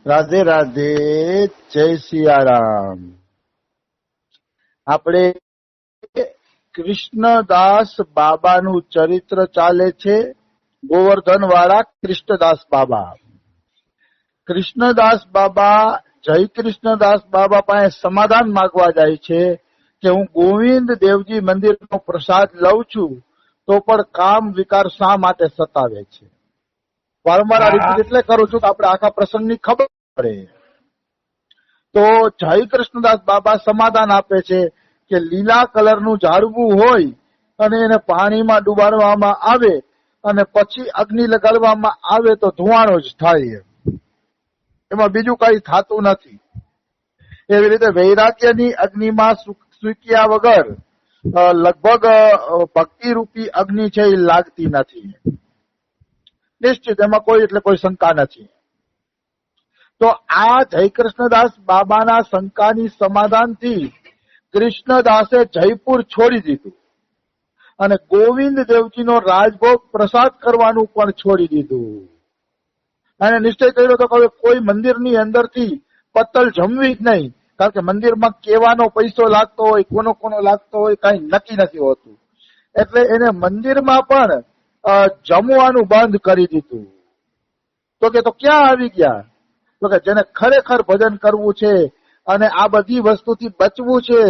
રાધે રાધે, જય સિયારામ. આપણે કૃષ્ણદાસ બાબાનું ચરિત્ર ચાલે છે. ગોવર્ધન વાળા કૃષ્ણદાસ બાબા. કૃષ્ણદાસ બાબા જય કૃષ્ણદાસ બાબા પાસે સમાધાન માંગવા જાય છે કે હું ગોવિંદ દેવજી મંદિરનો પ્રસાદ લઉં છું તો પણ કામ વિકાર શા માટે સતાવે છે. વારંવાર આ રિપીટ એટલે કરું છું કે આપણે આખા પ્રસંગની ખબર પડે. તો જય કૃષ્ણદાસ બાબા સમાધાન આપે છે કે લીલા કલરનું ઝાડવું હોય અને એને પાણીમાં ડુબાડવામાં આવે અને પછી અગ્નિ લગાડવામાં આવે તો ધુવાણો જ થાય, એમાં બીજું કઈ થતું નથી. એવી રીતે વૈરાગ્યની અગ્નિમાં સૂક્યા વગર લગભગ ભક્તિ રૂપી અગ્નિ છે એ લાગતી નથી. નિશ્ચિત એમાં કોઈ એટલે કોઈ શંકા નથી. તો આ જય કૃષ્ણદાસ બાબાના શંકાની સમાધાનથી કૃષ્ણદાસે જયપુર છોડી દીધું અને ગોવિંદ દેવજીનો રાજભોગ પ્રસાદ કરવાનું પણ છોડી દીધું. અને નિશ્ચય કર્યો તો કે કોઈ મંદિરની અંદરથી પત્તલ જમવી જ નહીં, કારણ કે મંદિરમાં કેવાનો પૈસો લાગતો હોય, કોનો કોનો લાગતો હોય, કઈ નક્કી નથી હોતું. એટલે એને મંદિરમાં પણ જમવાનું બંધ કરી દીધું. તો કે તો ક્યાં આવી ગયા? તો કે જેને ખરેખર ભજન કરવું છે અને આ બધી વસ્તુથી બચવું છે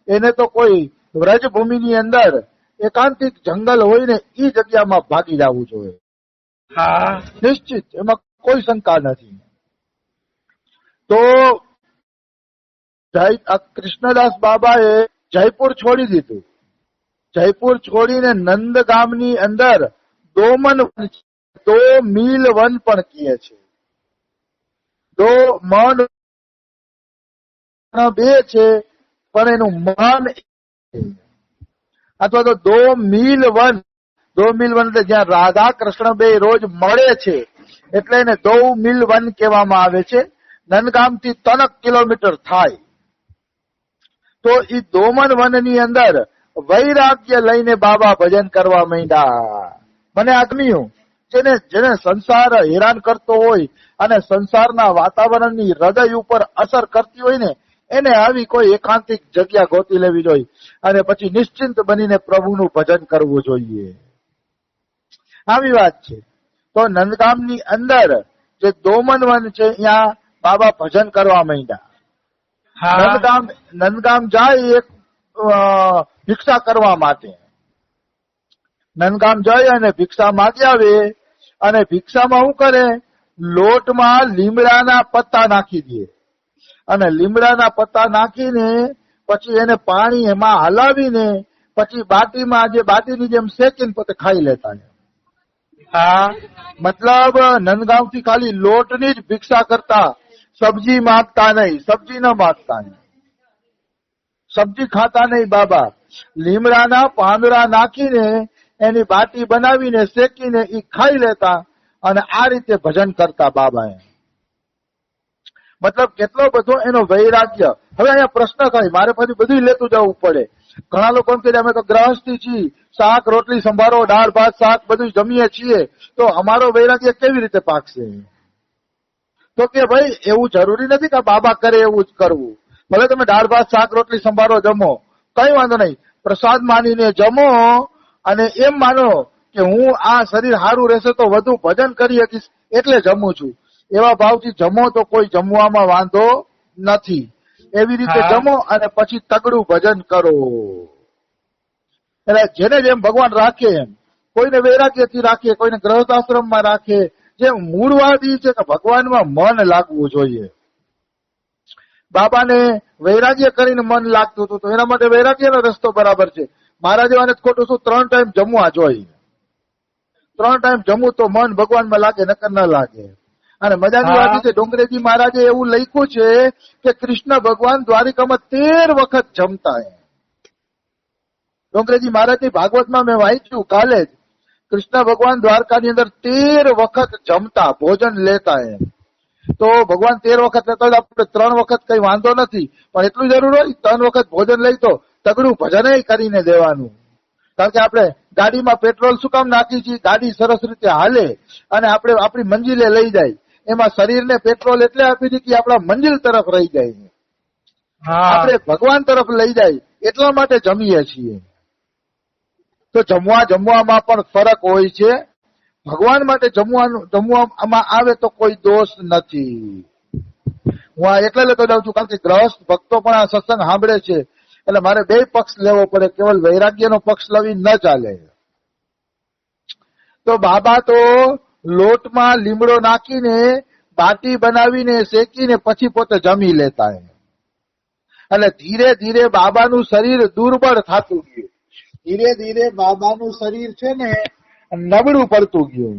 એને તો કોઈ વ્રજભૂમિની અંદર એકાંતિક જંગલ હોય ને એ જગ્યામાં ભાગી જવું જોઈએ. નિશ્ચિત, એમાં કોઈ શંકા નથી. તો કૃષ્ણદાસ બાબાએ જયપુર છોડી દીધું. જયપુર છોડીને નંદગામની અંદર દોમન વન, 2 મીલ વન પણ કહે છે. 2 મન 2 છે પણ એનું મન અથવા તો 2 મીલ વન. 2 મીલ વન એટલે જ્યાં રાધા કૃષ્ણ બે રોજ મળે છે એટલે એને 2 મીલ વન કહેવામાં આવે છે. નંદગામથી 3 કિલોમીટર થાય. તો એ દોમન વનની અંદર વૈરાગ્ય લઈને બાબા ભજન કરવા માંડ્યા. મને આત્મીયું જેને સંસાર હેરાન કરતો હોય અને સંસારના વાતાવરણની હૃદય ઉપર અસર કરતી હોય ને એને આવી કોઈ એકાંતિક જગ્યા ગોતી લેવી જોઈએ અને પછી નિશ્ચિંત બનીને પ્રભુનું ભજન કરવું જોઈએ. આવી વાત છે. તો નંદગામની અંદર જે દોમન વન છે ત્યાં બાબા ભજન કરવા માંડ્યા. નંદગામ જાય એક ભિક્ષા કરવા માટે. નંદગામ જાય અને ભિક્ષા માગી આવે અને ભિક્ષામાં શું કરે? લોટમાં લીમડાના પત્તા નાખી દે અને લીમડાના પત્તા નાખીને પછી એને પાણી એમાં હલાવીને પછી બાટીમાં જે બાટીની જેમ શેકીને પોતે ખાઈ લેતા. મતલબ નંદગામથી ખાલી લોટની જ ભિક્ષા કરતા, સબ્જી માંગતા નહીં, સબ્જી ન માંગતા નહીં, સબ્જી ખાતા નહીં. બાબા લીમડાના પાંદડા નાખીને એની બાટી બનાવીને શેકીને એ ખાઈ લેતા અને આ રીતે ભજન કરતા બાબાએ. મતલબ કેટલો બધો એનો વૈરાગ્ય. હવે અહીંયા પ્રશ્ન થાય, મારે પછી બધું લેતું જવું પડે. ઘણા લોકો એમ કે અમે તો ગ્રહસ્થી છીએ, શાક રોટલી સંભારો દાળ ભાત શાક બધું જમીએ છીએ, તો અમારો વૈરાગ્ય કેવી રીતે પાકશે? તો કે ભાઈ એવું જરૂરી નથી કે બાબા કરે એવું જ કરવું. ભલે તમે દાળ ભાત શાક રોટલી સંભારો જમો, કઈ વાંધો નહીં, પ્રસાદ માનીને જમો અને એમ માનો કે હું આ શરીર સારું રહેશે તો વધુ ભજન કરી શકીશ એટલે જમું છું. એવા ભાવથી જમો તો કોઈ જમવામાં વાંધો નથી. એવી રીતે જમો અને પછી તગડું ભજન કરો. એટલે જેને જેમ ભગવાન રાખે એમ, કોઈને વૈરાગ્યથી રાખે, કોઈને ગ્રહસ્થાશ્રમમાં રાખે. જે મૂળવાદી છે કે ભગવાનમાં મન લાગવું જોઈએ. બાબાને વૈરાગ્ય કરીને મન લાગતું હતું તો એના માટે વૈરાગ્યનો રસ્તો બરાબર છે. મારા જેવાને ખોટું શું? 3 ટાઈમ જમવા જોઈએ. 3 ટાઈમ જમવું તો મન ભગવાનમાં લાગે, નકર ન લાગે. અને મજાની વાત છે, ડોંગરેજી મહારાજે એવું લખ્યું છે કે કૃષ્ણ ભગવાન દ્વારિકામાં 13 વખત જમતા. ડોંગરેજી મહારાજની ભાગવતમાં મેં વાંચ્યું કાલે જ, કૃષ્ણ ભગવાન દ્વારકાની અંદર 13 વખત જમતા, ભોજન લેતા. તો ભગવાન 13 વખત લેતા હોય આપણે 3 વખત કઈ વાંધો નથી, પણ એટલું જરૂર હોય 3 વખત ભોજન લઈ તો તગડું ભજન કરીને દેવાનું. કારણ કે આપણે ગાડીમાં પેટ્રોલ શું કામ નાખી છીએ? ગાડી સરસ રીતે હાલે અને આપણે આપણી મંજિલે લઈ જાય. એમાં શરીરને પેટ્રોલ એટલે આપી દીધી કે આપણા મંજિલ તરફ રહી જાય, આપણે ભગવાન તરફ લઈ જાય, એટલા માટે જમીએ છીએ. તો જમવામાં પણ ફરક હોય છે. ભગવાન માટે જમવામાં આવે તો કોઈ દોષ નથી. હું આ એટલે લેતો જાઉં છું કારણ કે ગ્રહસ્થ ભક્તો પણ આ સત્સંગ સાંભળે છે, એટલે મારે બે પક્ષ લેવો પડે, કેવલ વૈરાગ્યનો પક્ષ લેવી ન ચાલે. તો બાબા તો લોટમાં લીમડો નાખીને બાટી બનાવીને શેકીને પછી પોતે જમી લેતા. એટલે ધીરે ધીરે બાબાનું શરીર દુર્બળ થતું ગયું, ધીરે ધીરે બાબાનું શરીર છે ને નબળું પડતું ગયું.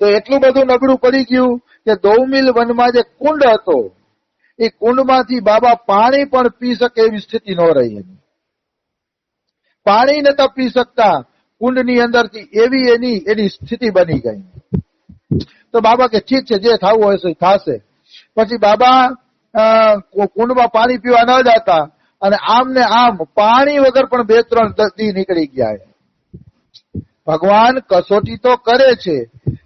તો એટલું બધું નબળું પડી ગયું કે 2 મીલ વનમાં જે કુંડ હતો એ કુંડમાંથી બાબા પાણી પણ પી શકે એવી સ્થિતિ ન રહી. પાણી નતા પી શકતા કુંડની અંદરથી, એવી એની સ્થિતિ બની ગઈ. તો બાબા કે ઠીક છે, જે થવું હોય છે થશે. પછી બાબા કુંડમાં પાણી પીવા ન જતા અને આમ ને આમ પાણી વગર પણ 2-3 દી નીકળી ગયા. ભગવાન કસોટી તો કરે છે,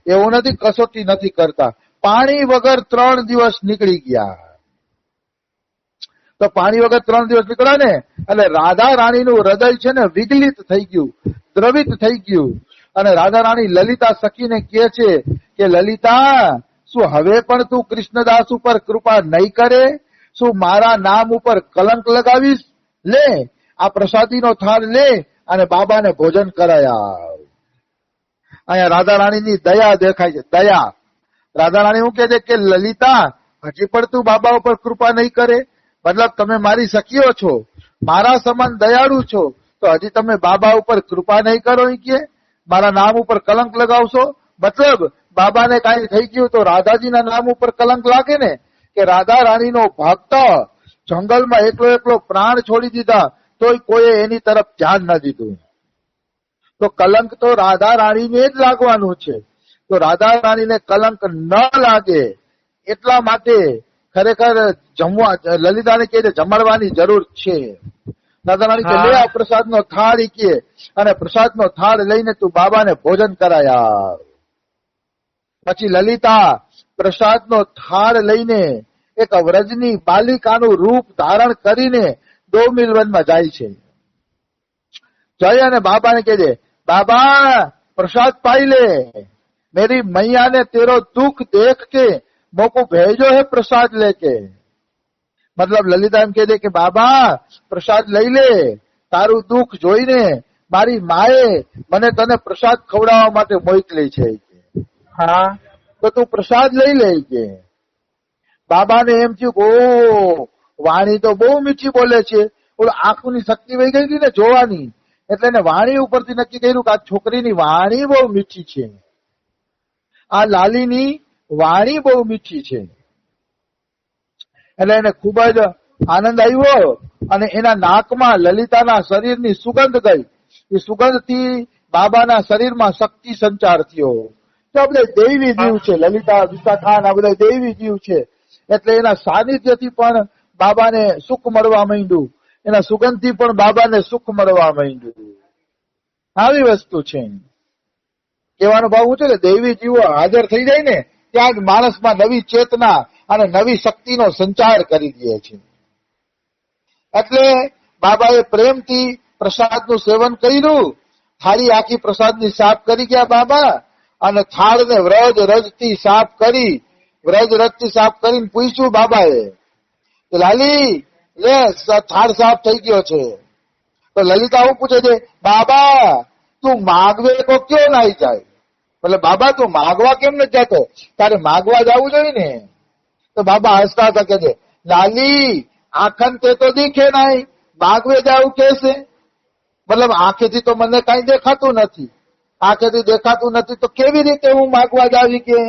એવું નથી કસોટી નથી કરતા. પાણી વગર 3 દિવસ નીકળી ગયા. તો પાણી વગર 3 દિવસ નીકળ્યા ને એટલે રાધા રાણીનું હૃદય છે ને વિગલિત થઈ ગયું, દ્રવિત થઈ ગયું. અને રાધા રાણી લલિતા સખીને કહે છે કે લલિતા, શું હવે પણ તું કૃષ્ણદાસ ઉપર કૃપા નહીં કરે? શું મારા નામ ઉપર કલંક લગાવીશ? લે આ પ્રસાદીનો થાળ લે અને બાબાને ભોજન કરાયા. અહીંયા રાધા રાણીની દયા દેખાય છે, દયા. રાધા રાણી શું કહે છે કે લલિતા, હજી પણ તું બાબા ઉપર કૃપા નહીં કરે? મતલબ તમે મારી સખીઓ છો, મારા સમાન દયાળુ છો, તો હજી તમે બાબા ઉપર કૃપા નહીં કરો? કે મારા નામ ઉપર કલંક લગાવશો? મતલબ બાબાને કાંઈ થઈ ગયું તો રાધાજીના નામ ઉપર કલંક લાગે ને. કે રાધા રાણીનો ભક્ત જંગલમાં એકલો પ્રાણ છોડી દીધા તોય કોઈએ એની તરફ ધ્યાન ન દીધું. તો કલંક તો રાધા રાણીને જ લાગવાનું છે. તો રાધા રાણીને કલંક ન લાગે એટલા માટે ખરેખર લલિતાને કહે જમાડવાની જરૂર છે. રાધા રાણી કે લે આ પ્રસાદનો થાળ કે, અને પ્રસાદનો થાળ લઈને તું બાબાને ભોજન કરાયા. પછી લલિતા પ્રસાદનો થાળ લઈને એક વ્રજની બાલિકાનું રૂપ ધારણ કરીને 2 મીલ વનમાં જાય છે. જય અને બાબાને કહે છે, बाबा प्रसाद पाई ले, मेरी मैया ने तेरो दुख देख के मोको भेजो है प्रसाद लेके. मतलब ललिता एम કહે કે બાબા પ્રસાદ લઈ લે, તારું દુઃખ જોઈને મારી માએ મને તને પ્રસાદ ખવડાવવા માટે મોકલી છે. હા તો તું પ્રસાદ લઈ લે કે. બાબાને એમ થયું ઓ વાણી તો બહુ મીઠી બોલે છે, ઓલો આંખની શક્તિ વહી ગઈ હતી ને જોવાની, એટલે એને વાણી ઉપરથી નક્કી કર્યું કે આ છોકરીની વાણી બહુ મીઠી છે, આ લાલીની વાણી બહુ મીઠી છે. એટલે એને ખૂબ જ આનંદ આવ્યો અને એના નાકમાં લલિતાના શરીરની સુગંધ ગઈ. એ સુગંધથી બાબાના શરીરમાં શક્તિ સંચાર થયો. તો આ બધા દૈવી જીવ છે, લલિતા વિશાખાન આ બધા દૈવી જીવ છે. એટલે એના સાનિધ્યથી પણ બાબાને સુખ મળવા માંડ્યું, એના સુગંધથી પણ બાબાને સુખ મળવા માંડ્યું. આવી વસ્તુ છે. કહેવાનો ભાવ શું છે કે દૈવી જીવો હાજર થઈ જાય ને ત્યાં જ માણસમાં નવી ચેતના અને નવી શક્તિનો સંચાર કરી દે છે. એટલે બાબાએ પ્રેમથી પ્રસાદનું સેવન કર્યું, થાળી આખી પ્રસાદની સાફ કરી ગયા બાબા, અને થાળને વ્રજ રજથી સાફ કરી, વ્રજ રજથી સાફ કરીને પૂછ્યું બાબાએ કે લાલી લે થાળ સાફ થઈ ગયો છે. તો લલિતા આવું પૂછે છે, બાબા તું માગવે તો ક્યો નાઈ જાય? એટલે બાબા તું માગવા કેમ નથી જતો? તારે માગવા જવું જોઈએ ને. તો બાબા હસતા હતા કે લાલી આંખન તે તો દીખે નહીં, માગવે જાવું કેસે? મતલબ આંખેથી તો મને કઈ દેખાતું નથી, આંખેથી દેખાતું નથી તો કેવી રીતે હું માગવા જાવી કે?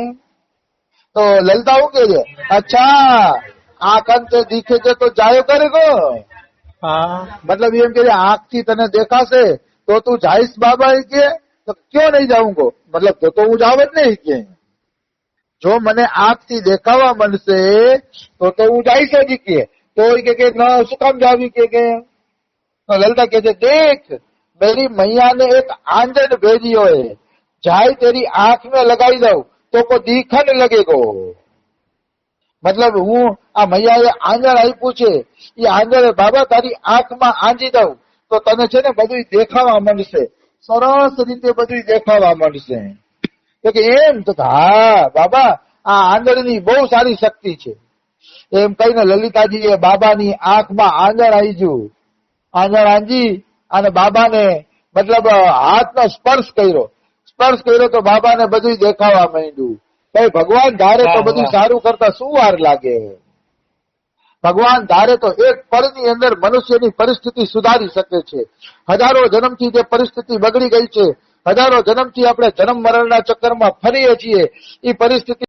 તો લલિતા શું કે છે, અચ્છા આંખન તે દીખે છે તો જાયો કરે ગો. મતલબ એમ કે આંખથી તને દેખાશે તો તું જાઈશ બાબા કે? તો ક્યો નહીં જાઉંગો? મતલબ તો હું જાવ જ નહીં કે. જો મને આંખથી દેખાવા મળશે તો હું જઈશ જ કે. તો કે ન શું કામ જાવી કે? લલિતા કે છે દેખ मेरी मैया ने एक आंजन भेजी है, जाए तेरी आंख में लगाई दो तो को दिखन लगेगो। मतलब हूँ आ मैयाए आंजण आप्યું છે એ આંજણે બાબા તારી આંખમાં આંજી દઉં તો તને છે ને બધું દેખાવા માંડશે, સરસ રીતે બધું દેખાવા માંડશે. તો કે એમ? તો હા બાબા આ આંજણની બહુ સારી શક્તિ છે. એમ કહીને લલિતાજીએ બાબાની આંખમાં આંજણ આંજ્યું. આંજણ આંજી અને બાબાને મતલબ હાથનો સ્પર્શ કર્યો તો બાબાને બધું દેખાવા માંડ્યું. કઈ ભગવાન ધારે તો બધું સારું કરતા શું વાર લાગે? ભગવાન ધારે તો એક પળની અંદર મનુષ્યની પરિસ્થિતિ સુધારી શકે છે. હજારો જન્મથી જે પરિસ્થિતિ બગડી ગઈ છે, હજારો જન્મથી આપણે જન્મ મરણના ચક્કરમાં ફરીએ છીએ, એ પરિસ્થિતિ